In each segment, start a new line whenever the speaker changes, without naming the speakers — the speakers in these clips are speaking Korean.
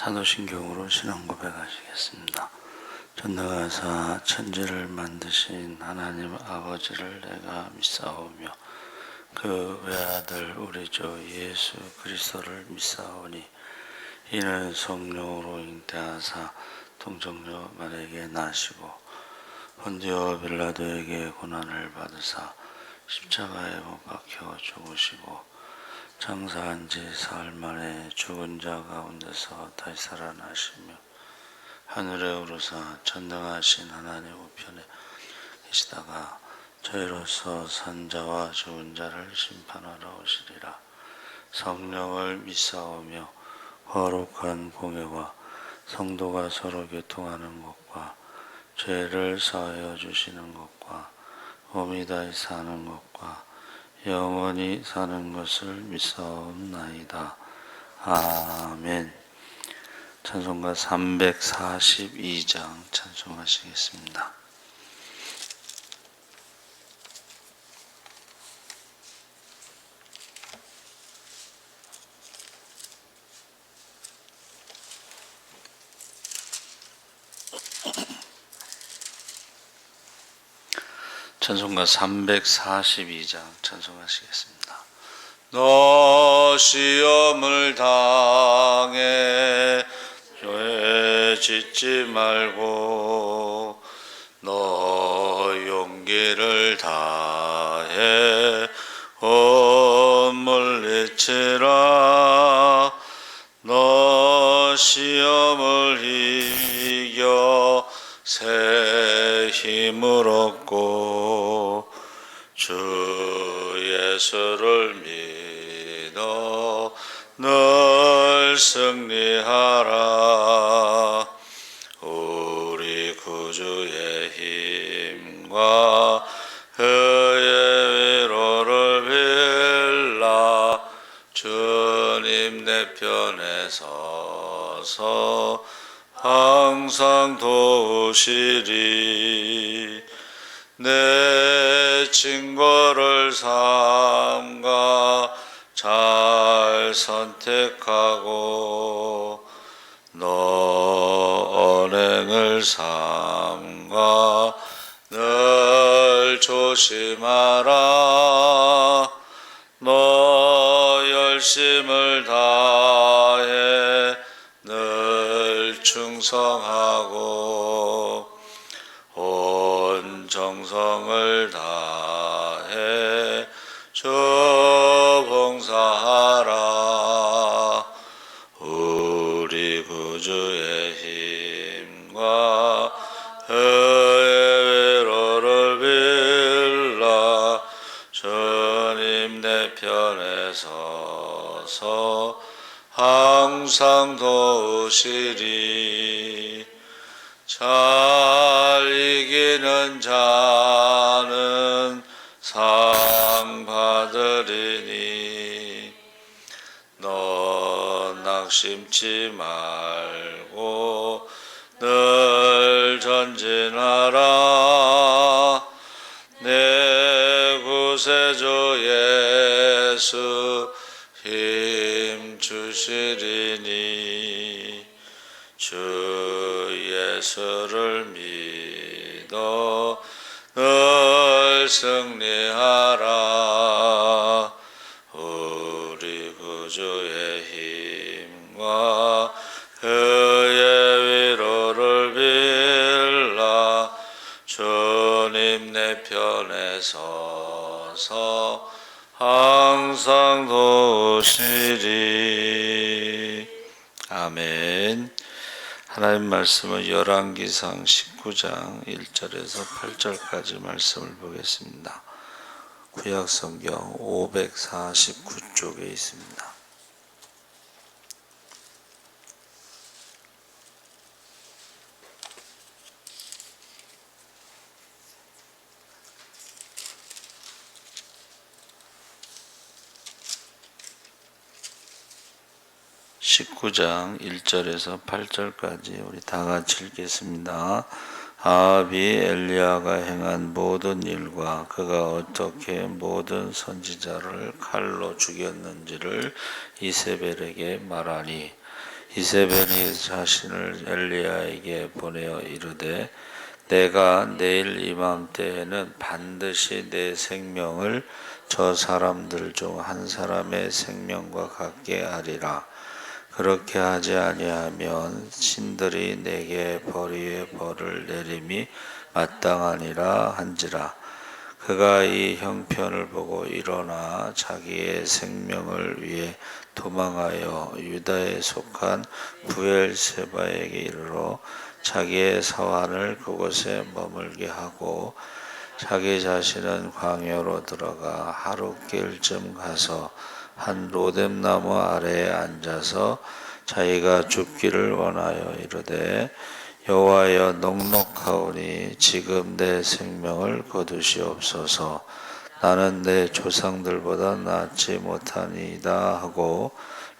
사도신경으로 신앙 고백하시겠습니다. 전능하사 천지를 만드신 하나님 아버지를 내가 믿사오며 그 외아들 우리 주 예수 그리스도를 믿사오니 이는 성령으로 잉태하사 동정녀 마리아에게 나시고 본디오 빌라도에게 고난을 받으사 십자가에 못 박혀 죽으시고 장사한 지 사흘 만에 죽은 자 가운데서 다시 살아나시며 하늘에 오르사 전능하신 하나님 우편에 계시다가 저희로서 산 자와 죽은 자를 심판하러 오시리라. 성령을 믿사오며 거룩한 공예와 성도가 서로 교통하는 것과 죄를 사하여 주시는 것과 몸이 다시 사는 것과 영원히 사는 것을 믿사옵나이다. 아멘. 찬송가 342장 찬송하시겠습니다. 찬송가 342장 찬송하시겠습니다. 너 시험을 당해 죄 짓지 말고 너 용기를 다해 온 물리치라. 너 시험을 이겨 새 힘을 얻고 주 예수를 믿어 늘 승리하라. 우리 구주의 힘과 그의 위로를 빌라. 주님 내 편에 서서 항상 도우시리. 내 친구를 삼가 잘 선택하고 너 언행을 삼가 늘 조심하라. 너 열심을 다해 늘 충성하고 온 정성을 다해 주 봉사하라. 우리 구주의 힘과 그의 위로를 빌라. 주님 내 편에 서서 항상 도우시리. 잘 이기는 자는 상 받으리니 너 낙심치 말고 늘 전진하라. 내 구세주 예수 힘 주시리니 주 예수를 믿어 늘 승리하라. 우리 구주의 힘과 그의 위로를 빌라. 주님 내 편에 서서 항상 도우시리. 아멘. 하나님 말씀은 열왕기상 19장 1절에서 8절까지 말씀을 보겠습니다. 구약성경 549쪽에 있습니다. (19장) 1절에서 8절까지 우리 다 같이 읽겠습니다. 아합이 엘리야가 행한 모든 일과 그가 어떻게 모든 선지자를 칼로 죽였는지를 이세벨에게 말하니 이세벨이 자신을 엘리야에게 보내어 이르되 내가 내일 이맘때에는 반드시 내 생명을 저 사람들 중 한 사람의 생명과 같게 하리라. 그렇게 하지 아니하면 신들이 내게 벌 위에 벌을 내림이 마땅하니라 한지라. 그가 이 형편을 보고 일어나 자기의 생명을 위해 도망하여 유다에 속한 부엘세바에게 이르러 자기의 사환을 그곳에 머물게 하고 자기 자신은 광야로 들어가 하룻길쯤 가서 한 로뎀나무 아래에 앉아서 자기가 죽기를 원하여 이르되 여호와여 넉넉하오니 지금 내 생명을 거두시옵소서. 나는 내 조상들보다 낫지 못하니이다 하고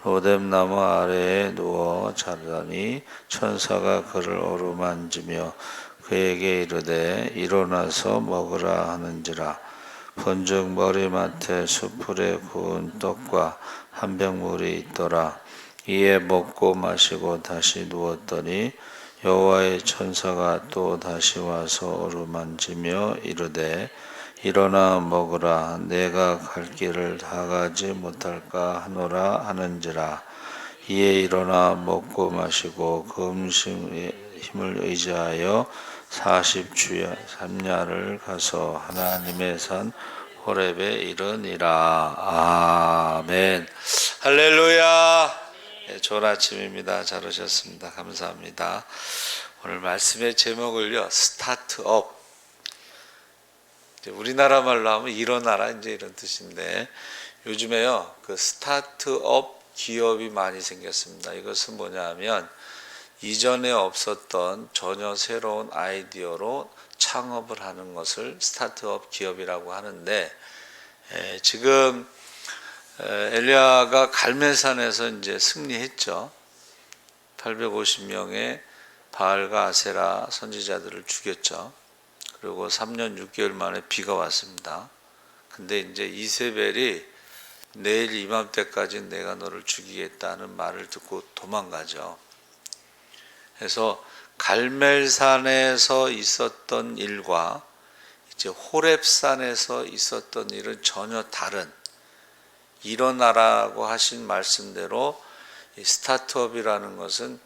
로뎀나무 아래에 누워 자더니 천사가 그를 어루만지며 그에게 이르되 일어나서 먹으라 하는지라. 본즉 머리맡에 숯불에 구운 떡과 한 병 물이 있더라. 이에 먹고 마시고 다시 누웠더니 여호와의 천사가 또 다시 와서 어루만지며 이르되 일어나 먹으라. 내가 갈 길을 다 가지 못할까 하노라 하는지라. 이에 일어나 먹고 마시고 그 음식의 힘을 의지하여 40주야 3야를 가서 하나님의 산 호렙에 이르니라. 아멘. 할렐루야. 네, 좋은 아침입니다. 잘 오셨습니다. 감사합니다. 오늘 말씀의 제목을요, 스타트업. 우리나라 말로 하면 일어나라 이제 이런 뜻인데 요즘에요 그 스타트업 기업이 많이 생겼습니다. 이것은 뭐냐면 이전에 없었던 전혀 새로운 아이디어로 창업을 하는 것을 스타트업 기업이라고 하는데 지금 엘리야가 갈멜산에서 이제 승리했죠. 850명의 바알과 아세라 선지자들을 죽였죠. 그리고 3년 6개월 만에 비가 왔습니다. 근데 이제 이세벨이 내일 이맘때까지 내가 너를 죽이겠다는 말을 듣고 도망가죠. 그래서 갈멜산에서 있었던 일과 이제 호렙산에서 있었던 일은 전혀 다른, 일어나라고 하신 말씀대로 이 스타트업이라는 것은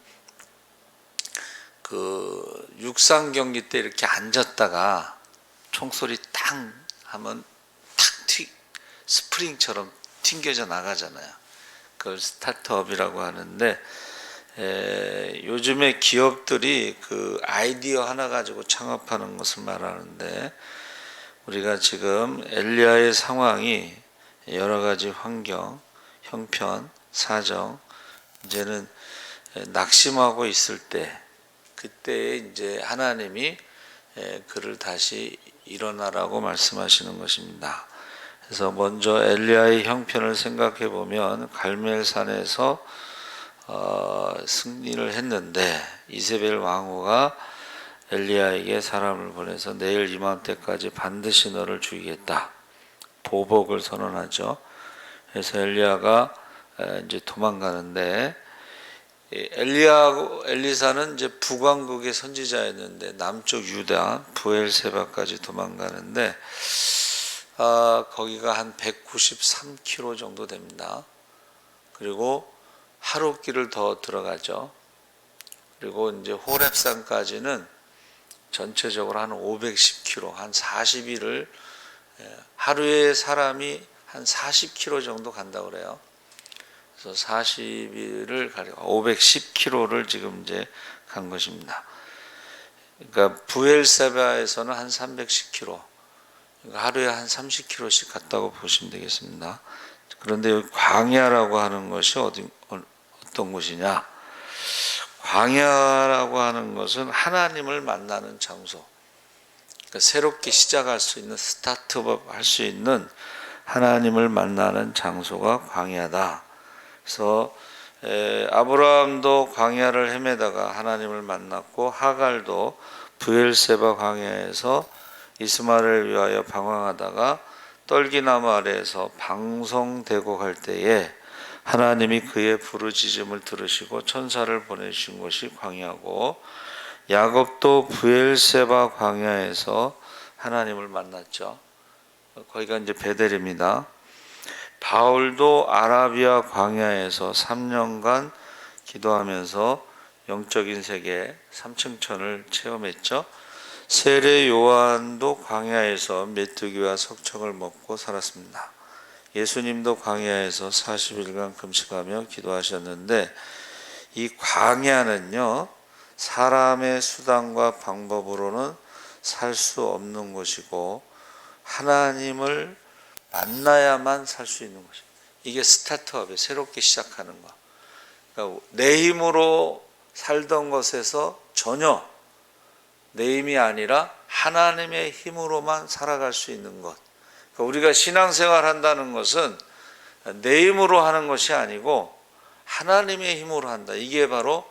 그 육상 경기 때 이렇게 앉았다가 총소리 탕 하면 스프링처럼 튕겨져 나가잖아요. 그걸 스타트업이라고 하는데 요즘에 기업들이 그 아이디어 하나 가지고 창업하는 것을 말하는데 우리가 지금 엘리야의 상황이 여러 가지 환경, 형편, 사정 이제는 낙심하고 있을 때 그때 이제 하나님이 그를 다시 일어나라고 말씀하시는 것입니다. 그래서 먼저 엘리야의 형편을 생각해 보면 갈멜산에서 승리를 했는데 이세벨 왕후가 엘리야에게 사람을 보내서 내일 이맘때까지 반드시 너를 죽이겠다. 보복을 선언하죠. 그래서 엘리야가 이제 도망가는데 엘리사는 이제 북왕국의 선지자였는데 남쪽 유다 부엘세바까지 도망가는데 거기가 한 193km 정도 됩니다. 그리고 하루 길을 더 들어가죠. 그리고 이제 호렙산까지는 전체적으로 한 510km, 한 40일을 하루에 사람이 한 40km 정도 간다고 그래요. 그래서 40일을 가리고 510km를 지금 이제 간 것입니다. 그러니까 부엘세바에서는 한 310km, 그러니까 하루에 한 30km씩 갔다고 보시면 되겠습니다. 그런데 여기 광야라고 하는 것이 어떤 곳이냐? 광야라고 하는 것은 하나님을 만나는 장소. 그러니까 새롭게 시작할 수 있는 스타트업 할 수 있는 하나님을 만나는 장소가 광야다. 그래서 아브라함도 광야를 헤매다가 하나님을 만났고 하갈도 부엘세바 광야에서 이스마엘을 위하여 방황하다가 떨기나무 아래에서 방송되고 갈 때에 하나님이 그의 부르짖음을 들으시고 천사를 보내주신 곳이 광야고, 야곱도 브엘세바 광야에서 하나님을 만났죠. 거기가 이제 베델입니다. 바울도 아라비아 광야에서 3년간 기도하면서 영적인 세계 3층천을 체험했죠. 세례 요한도 광야에서 메뚜기와 석청을 먹고 살았습니다. 예수님도 광야에서 40일간 금식하며 기도하셨는데, 이 광야는요, 사람의 수단과 방법으로는 살 수 없는 곳이고 하나님을 만나야만 살 수 있는 것이에요. 이게 스타트업이에요. 새롭게 시작하는 거. 그러니까 내 힘으로 살던 것에서 전혀 내 힘이 아니라 하나님의 힘으로만 살아갈 수 있는 것. 그러니까 우리가 신앙생활 한다는 것은 내 힘으로 하는 것이 아니고 하나님의 힘으로 한다. 이게 바로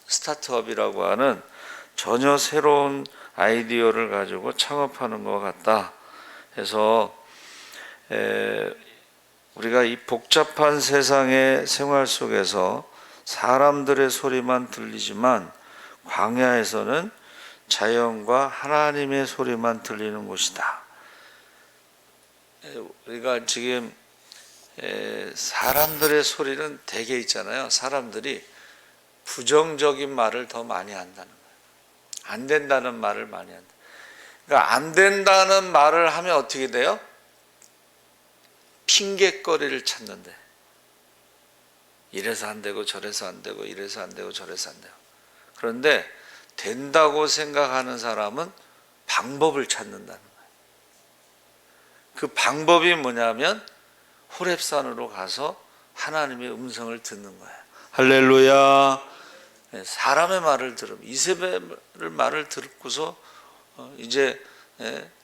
스타트업이라고 하는 전혀 새로운 아이디어를 가지고 창업하는 것 같다. 그래서 우리가 이 복잡한 세상의 생활 속에서 사람들의 소리만 들리지만 광야에서는 자연과 하나님의 소리만 들리는 곳이다. 우리가 지금 사람들의 소리는 대개 있잖아요. 사람들이 부정적인 말을 더 많이 한다는 거예요. 안 된다는 말을 많이 한다. 그러니까 안 된다는 말을 하면 어떻게 돼요? 핑곗거리를 찾는데, 이래서 안 되고 저래서 안 되고 이래서 안 되고 저래서 안 되고. 그런데 된다고 생각하는 사람은 방법을 찾는다는 거예요. 그 방법이 뭐냐면 호렙산으로 가서 하나님의 음성을 듣는 거예요. 할렐루야. 사람의 말을 들으면, 이세벨의 말을 듣고서 이제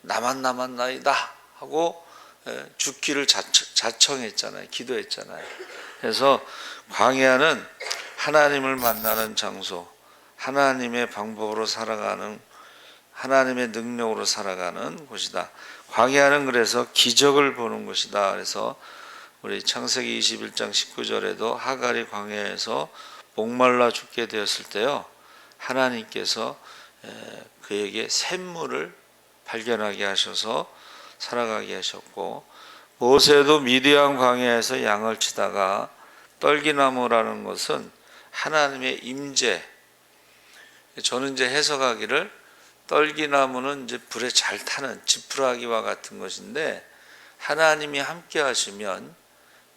나만 나이다 하고 죽기를 자청했잖아요. 기도했잖아요. 그래서 광야는 하나님을 만나는 장소, 하나님의 방법으로 살아가는, 하나님의 능력으로 살아가는 곳이다. 광야는 그래서 기적을 보는 곳이다. 그래서 우리 창세기 21장 19절에도 하갈이 광야에서 목말라 죽게 되었을 때요, 하나님께서 그에게 샘물을 발견하게 하셔서 살아가게 하셨고, 모세도 미디안 광야에서 양을 치다가 떨기나무라는 것은 하나님의 임재, 저는 이제 해석하기를 떨기나무는 이제 불에 잘 타는 지푸라기와 같은 것인데, 하나님이 함께 하시면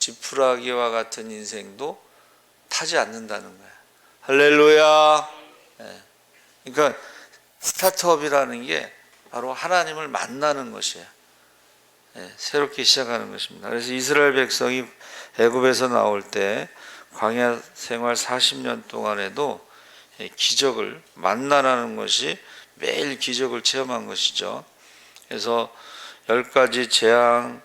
지푸라기와 같은 인생도 타지 않는다는 거예요. 할렐루야. 그러니까 스타트업이라는 게 바로 하나님을 만나는 것이에요. 새롭게 시작하는 것입니다. 그래서 이스라엘 백성이 애굽에서 나올 때 광야 생활 40년 동안에도 기적을 만나라는 것이 매일 기적을 체험한 것이죠. 그래서 10가지 재앙,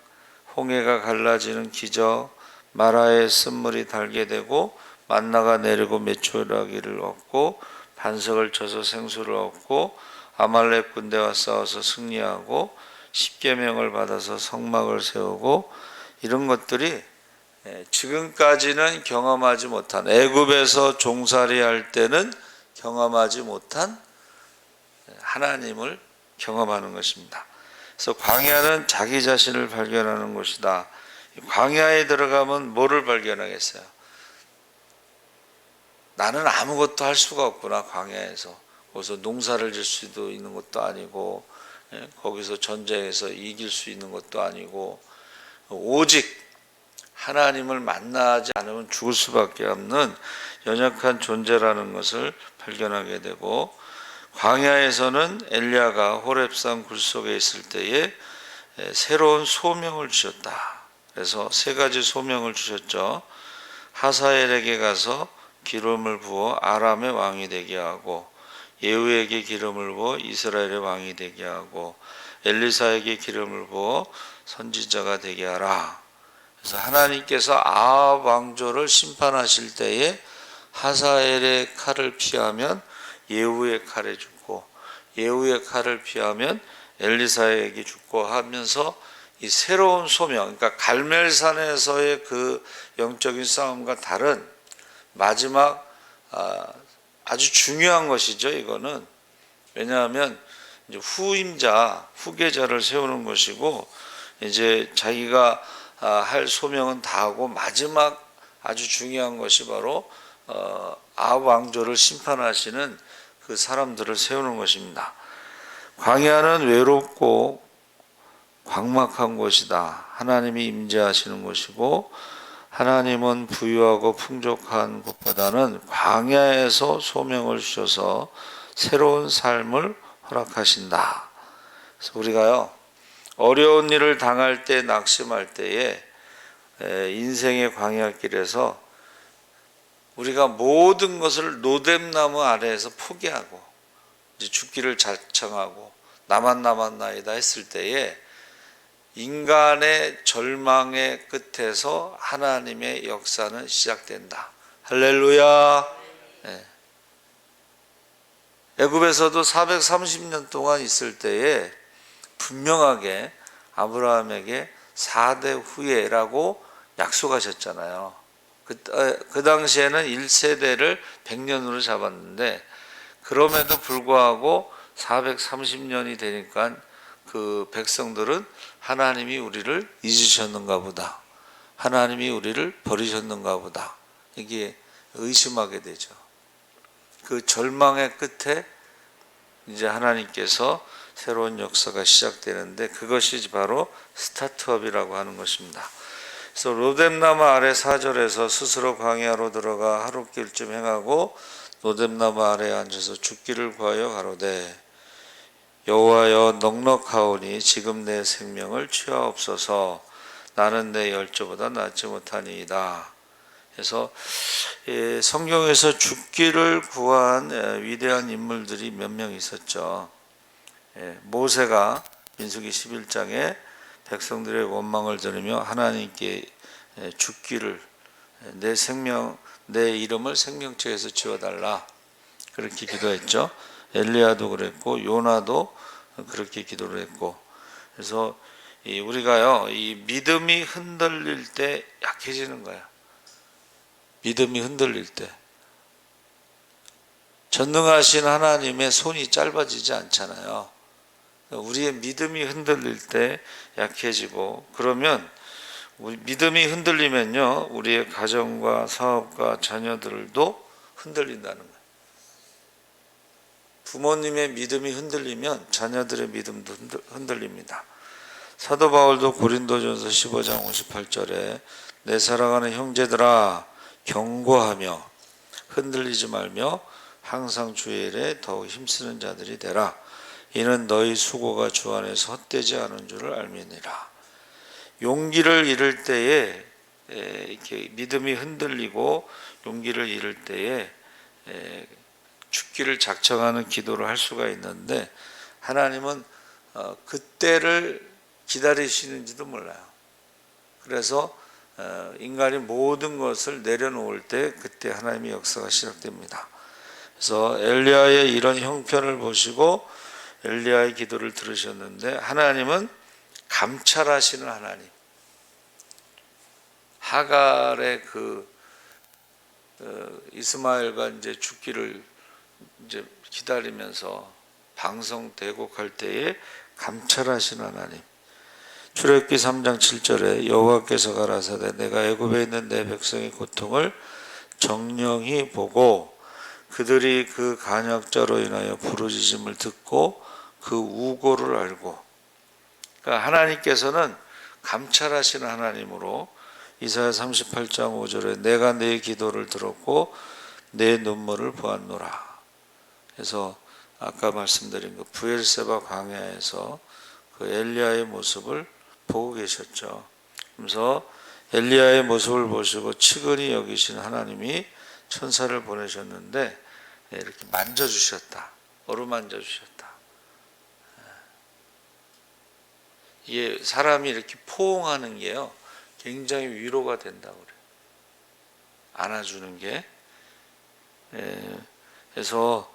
홍해가 갈라지는 기적, 마라의 쓴물이 달게 되고 만나가 내리고 메추라기를 얻고 반석을 쳐서 생수를 얻고 아말렉 군대와 싸워서 승리하고 십계명을 받아서 성막을 세우고, 이런 것들이 지금까지는 경험하지 못한, 애굽에서 종살이할 때는 경험하지 못한 하나님을 경험하는 것입니다. 그래서 광야는 자기 자신을 발견하는 곳이다. 광야에 들어가면 뭐를 발견하겠어요? 나는 아무것도 할 수가 없구나. 광야에서 거기서 농사를 질 수도 있는 것도 아니고, 거기서 전쟁에서 이길 수 있는 것도 아니고, 오직 하나님을 만나지 않으면 죽을 수밖에 없는 연약한 존재라는 것을 발견하게 되고, 광야에서는 엘리야가 호렙산 굴 속에 있을 때에 새로운 소명을 주셨다. 그래서 3가지 소명을 주셨죠. 하사엘에게 가서 기름을 부어 아람의 왕이 되게 하고, 예후에게 기름을 부어 이스라엘의 왕이 되게 하고, 엘리사에게 기름을 부어 선지자가 되게 하라. 그래서 하나님께서 아합 왕조를 심판하실 때에 하사엘의 칼을 피하면 예후의 칼에 죽고, 예후의 칼을 피하면 엘리사에게 죽고 하면서 이 새로운 소명, 그러니까 갈멜산에서의 그 영적인 싸움과 다른 마지막 아주 중요한 것이죠. 이거는 왜냐하면 이제 후계자를 세우는 것이고, 이제 자기가 할 소명은 다 하고 마지막 아주 중요한 것이 바로 아합 왕조를 심판하시는 그 사람들을 세우는 것입니다. 광야는 외롭고 광막한 곳이다. 하나님이 임재하시는 곳이고, 하나님은 부유하고 풍족한 곳보다는 광야에서 소명을 주셔서 새로운 삶을 허락하신다. 그래서 우리가요, 어려운 일을 당할 때, 낙심할 때에 인생의 광야길에서 우리가 모든 것을 노뎀나무 아래에서 포기하고 이제 죽기를 자청하고 나만 남았나이다 했을 때에 인간의 절망의 끝에서 하나님의 역사는 시작된다. 할렐루야. 네. 애굽에서도 430년 동안 있을 때에 분명하게 아브라함에게 4대 후예라고 약속하셨잖아요. 그 당시에는 1세대를 100년으로 잡았는데, 그럼에도 불구하고 430년이 되니까 그 백성들은 하나님이 우리를 잊으셨는가 보다, 하나님이 우리를 버리셨는가 보다, 이게 의심하게 되죠. 그 절망의 끝에 이제 하나님께서 새로운 역사가 시작되는데, 그것이 바로 스타트업이라고 하는 것입니다. 그래서 로뎀나무 아래 4절에서 스스로 광야로 들어가 하룻길쯤 행하고 로뎀나무 아래에 앉아서 죽기를 구하여 가로되, 여호와여, 넉넉하오니 지금 내 생명을 취하옵소서. 나는 내 열조보다 낫지 못하니이다. 그래서 성경에서 죽기를 구한 위대한 인물들이 몇 명 있었죠. 모세가 민수기 11장에 백성들의 원망을 들으며 하나님께 죽기를, 내 생명, 내 이름을 생명책에서 지워달라, 그렇게 기도했죠. 엘리야도 그랬고 요나도 그렇게 기도를 했고. 그래서 우리가요, 이 믿음이 흔들릴 때 약해지는 거야. 믿음이 흔들릴 때 전능하신 하나님의 손이 짧아지지 않잖아요. 우리의 믿음이 흔들릴 때 약해지고, 그러면 믿음이 흔들리면요, 우리의 가정과 사업과 자녀들도 흔들린다는 거예요. 부모님의 믿음이 흔들리면 자녀들의 믿음도 흔들립니다. 사도 바울도 고린도전서 15장 58절에 내 사랑하는 형제들아, 경고하며 흔들리지 말며 항상 주의 일에 더욱 힘쓰는 자들이 되라. 이는 너희 수고가 주 안에서 헛되지 않은 줄을 알미니라. 용기를 잃을 때에, 이렇게 믿음이 흔들리고 용기를 잃을 때에 죽기를 작정하는 기도를 할 수가 있는데, 하나님은 그때를 기다리시는지도 몰라요. 그래서 인간이 모든 것을 내려놓을 때 그때 하나님의 역사가 시작됩니다. 그래서 엘리야의 이런 형편을 보시고 엘리야의 기도를 들으셨는데, 하나님은 감찰하시는 하나님. 하갈의 이스마엘과 이제 죽기를 이제 기다리면서 방성대곡할 때에 감찰하시는 하나님. 출애굽기 3장 7절에 여호와께서 가라사대 내가 애굽에 있는 내 백성의 고통을 정령히 보고 그들이 그 간역자로 인하여 부르짖음을 듣고 그 우고를 알고. 그러니까 하나님께서는 감찰하시는 하나님으로, 이사야 38장 5절에 내가 내 기도를 들었고 내 눈물을 보았노라. 그래서 아까 말씀드린 그 브엘세바 광야에서 그 엘리야의 모습을 보고 계셨죠. 그래서 엘리야의 모습을 보시고 측은히 여기신 하나님이 천사를 보내셨는데 이렇게 만져주셨다. 어루만져 주셨다. 이게 사람이 이렇게 포옹하는 게요, 굉장히 위로가 된다고 그래요. 안아주는 게. 그래서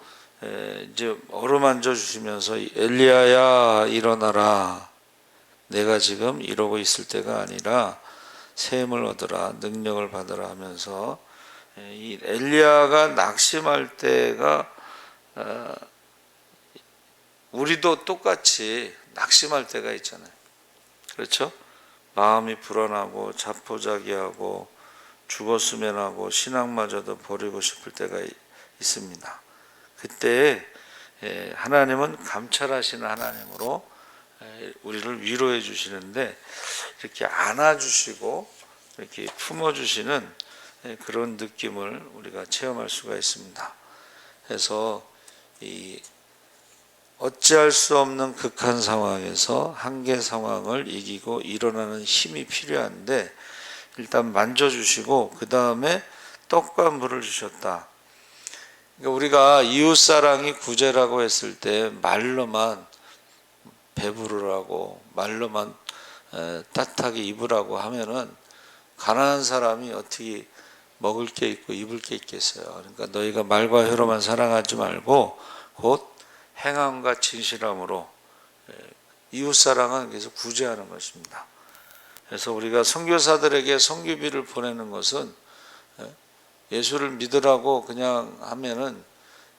이제 어루만져 주시면서 엘리야야 일어나라. 내가 지금 이러고 있을 때가 아니라 셈을 얻으라, 능력을 받으라 하면서 이 엘리야가 낙심할 때가 우리도 똑같이 낙심할 때가 있잖아요. 그렇죠? 마음이 불안하고 자포자기하고 죽었으면 하고 신앙마저도 버리고 싶을 때가 있습니다. 그때 하나님은 감찰하시는 하나님으로 우리를 위로해 주시는데 이렇게 안아주시고 이렇게 품어주시는 그런 느낌을 우리가 체험할 수가 있습니다. 그래서 이 어찌할 수 없는 극한 상황에서 한계 상황을 이기고 일어나는 힘이 필요한데 일단 만져주시고 그 다음에 떡과 물을 주셨다. 그러니까 우리가 이웃사랑이 구제라고 했을 때 말로만 배부르라고 말로만 따뜻하게 입으라고 하면은 가난한 사람이 어떻게 먹을 게 있고 입을 게 있겠어요. 그러니까 너희가 말과 혀로만 사랑하지 말고 곧 행함과 진실함으로 이웃사랑은 계속 구제하는 것입니다. 그래서 우리가 선교사들에게 선교비를 보내는 것은 예수를 믿으라고 그냥 하면은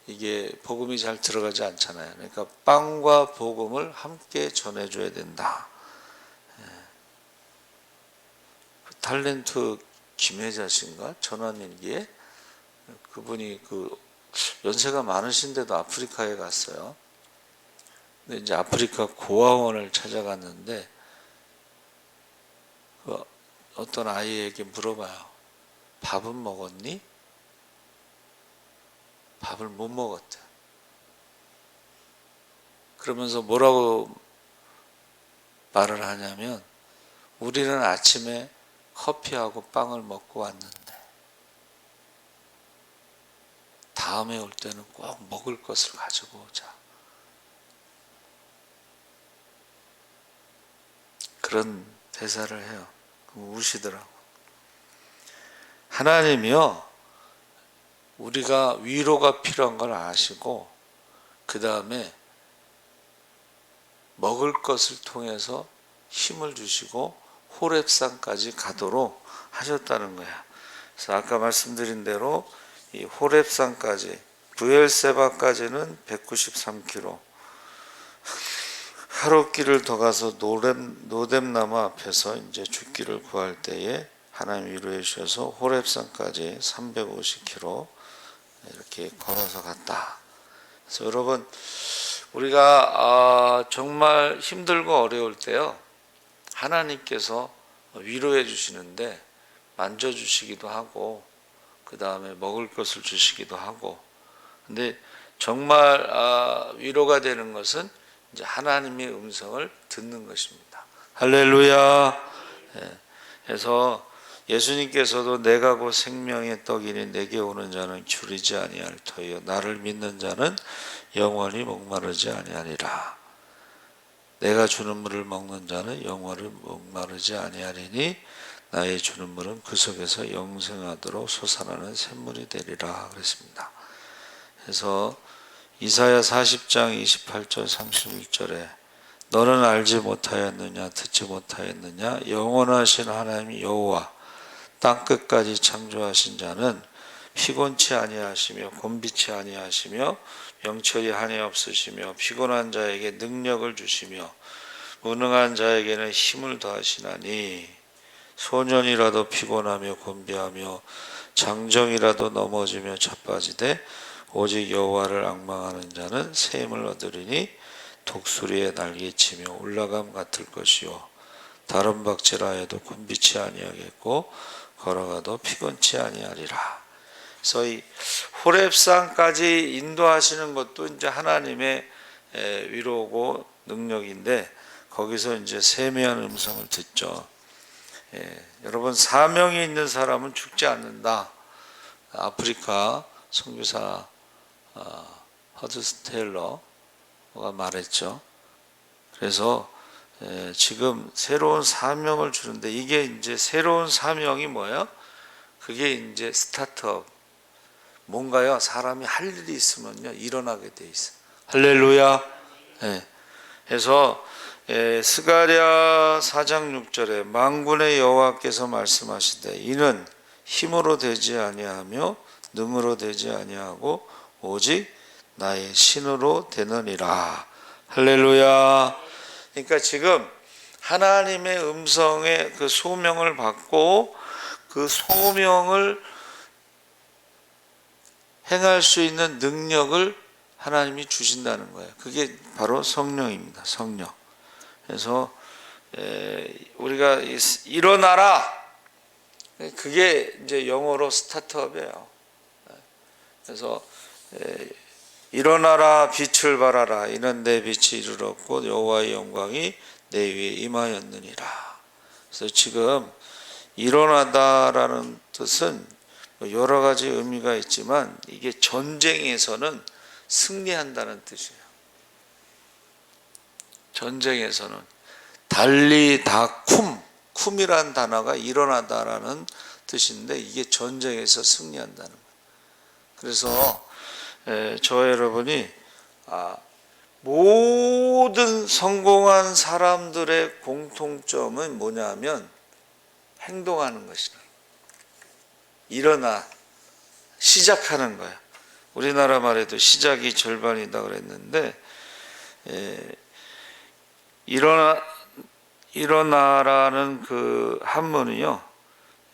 이게 복음이 잘 들어가지 않잖아요. 그러니까 빵과 복음을 함께 전해줘야 된다. 탤런트 김혜자 씨인가 전환일기에 그분이 그 연세가 많으신데도 아프리카에 갔어요. 근데 이제 아프리카 고아원을 찾아갔는데 그 어떤 아이에게 물어봐요. 밥은 먹었니? 밥을 못 먹었대. 그러면서 뭐라고 말을 하냐면 우리는 아침에 커피하고 빵을 먹고 왔는데 다음에 올 때는 꼭 먹을 것을 가지고 오자. 그런 대사를 해요. 그럼 우시더라고. 하나님이요, 우리가 위로가 필요한 걸 아시고 그 다음에 먹을 것을 통해서 힘을 주시고 호렙산까지 가도록 하셨다는 거야. 그래서 아까 말씀드린 대로 이 호렙산까지 브엘세바까지는 193km, 하루 길을 더 가서 노뎀나무 앞에서 이제 죽기를 구할 때에 하나님 위로해 주셔서 호렙산까지 350km 이렇게 걸어서 갔다. 그래서 여러분 우리가 정말 힘들고 어려울 때요 하나님께서 위로해 주시는데 만져주시기도 하고 그 다음에 먹을 것을 주시기도 하고 근데 정말 위로가 되는 것은 이제 하나님의 음성을 듣는 것입니다. 할렐루야. 그래서 예수님께서도 내가 곧 생명의 떡이니 내게 오는 자는 줄이지 아니할 터이요 나를 믿는 자는 영원히 목마르지 아니하리라. 내가 주는 물을 먹는 자는 영원히 목마르지 아니하리니 나의 주는 물은 그 속에서 영생하도록 솟아나는 샘물이 되리라 그랬습니다. 그래서 이사야 40장 28절 31절에 너는 알지 못하였느냐 듣지 못하였느냐 영원하신 하나님 여호와 땅끝까지 창조하신 자는 피곤치 아니하시며 곤비치 아니하시며 명철이 한이 없으시며 피곤한 자에게 능력을 주시며 무능한 자에게는 힘을 더하시나니 소년이라도 피곤하며 곤비하며 장정이라도 넘어지며 자빠지되 오직 여호와를 앙망하는 자는 새 힘을 얻으리니 독수리의 날개치며 올라감 같을 것이요 다른 박제라 해도 곤비치 아니하겠고 걸어가도 피곤치 아니하리라. 그래서 이 호렙산까지 인도하시는 것도 이제 하나님의 위로고 능력인데 거기서 이제 세미한 음성을 듣죠. 여러분 사명이 있는 사람은 죽지 않는다. 아프리카 선교사 허드스 테일러가 말했죠. 그래서 지금 새로운 사명을 주는데 이게 이제 새로운 사명이 뭐예요? 그게 이제 스타트업. 뭔가요? 사람이 할 일이 있으면요 일어나게 돼 있어. 할렐루야. 그래서 스가랴 4장 6절에 만군의 여호와께서 말씀하시되 이는 힘으로 되지 아니하며 능으로 되지 아니하고 오직 나의 신으로 되느니라. 할렐루야. 그러니까 지금 하나님의 음성의 그 소명을 받고 그 소명을 행할 수 있는 능력을 하나님이 주신다는 거예요. 그게 바로 성령입니다. 성령. 그래서 우리가 일어나라. 그게 이제 영어로 스타트업이에요. 그래서 일어나라 빛을 발하라 이는 내 빛이 이르렀고 여호와의 영광이 내 위에 임하였느니라. 그래서 지금 일어나다라는 뜻은 여러 가지 의미가 있지만 이게 전쟁에서는 승리한다는 뜻이에요. 전쟁에서는 달리다 쿰이라는 단어가 일어나다라는 뜻인데 이게 전쟁에서 승리한다는 거예요. 그래서 저 여러분이 모든 성공한 사람들의 공통점은 뭐냐면 행동하는 것이다. 일어나 시작하는 거야. 우리나라 말에도 시작이 절반이다 그랬는데 일어나라는 그 한문이요,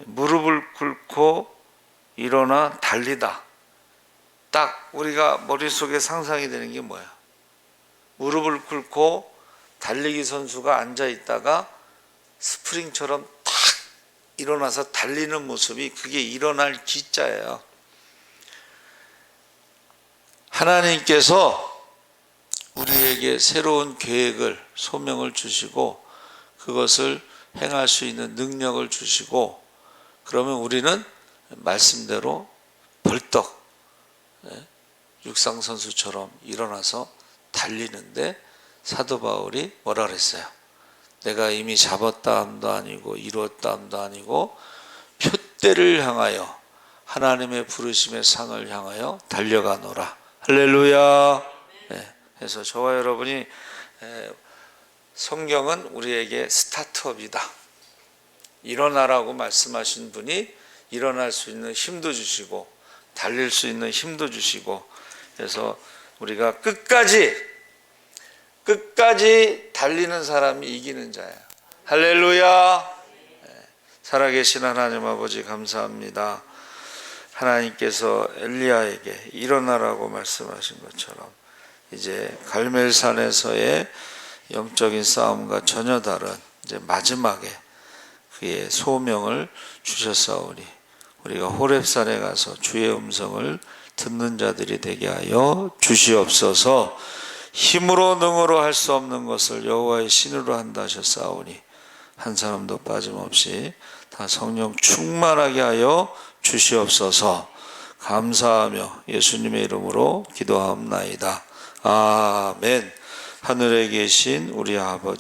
무릎을 꿇고 일어나 달리다. 딱 우리가 머릿속에 상상이 되는 게 뭐야? 무릎을 꿇고 달리기 선수가 앉아 있다가 스프링처럼 탁 일어나서 달리는 모습이 그게 일어날 기자예요. 하나님께서 우리에게 새로운 계획을, 소명을 주시고 그것을 행할 수 있는 능력을 주시고 그러면 우리는 말씀대로 벌떡 육상선수처럼 일어나서 달리는데 사도 바울이 뭐라 그랬어요? 내가 이미 잡았다 함도 아니고 이루었다 함도 아니고 표대를 향하여 하나님의 부르심의 상을 향하여 달려가노라. 할렐루야. 네. 그래서 저와 여러분이 성경은 우리에게 스타트업이다. 일어나라고 말씀하신 분이 일어날 수 있는 힘도 주시고 달릴 수 있는 힘도 주시고 그래서 우리가 끝까지 달리는 사람이 이기는 자예요. 할렐루야. 살아계신 하나님 아버지 감사합니다. 하나님께서 엘리야에게 일어나라고 말씀하신 것처럼 이제 갈멜산에서의 영적인 싸움과 전혀 다른 이제 마지막에 그의 소명을 주셨사오니 우리가 호렙산에 가서 주의 음성을 듣는 자들이 되게 하여 주시옵소서. 힘으로 능으로 할 수 없는 것을 여호와의 신으로 한다 하셨사오니 한 사람도 빠짐없이 다 성령 충만하게 하여 주시옵소서. 감사하며 예수님의 이름으로 기도하옵나이다. 아멘. 하늘에 계신 우리 아버지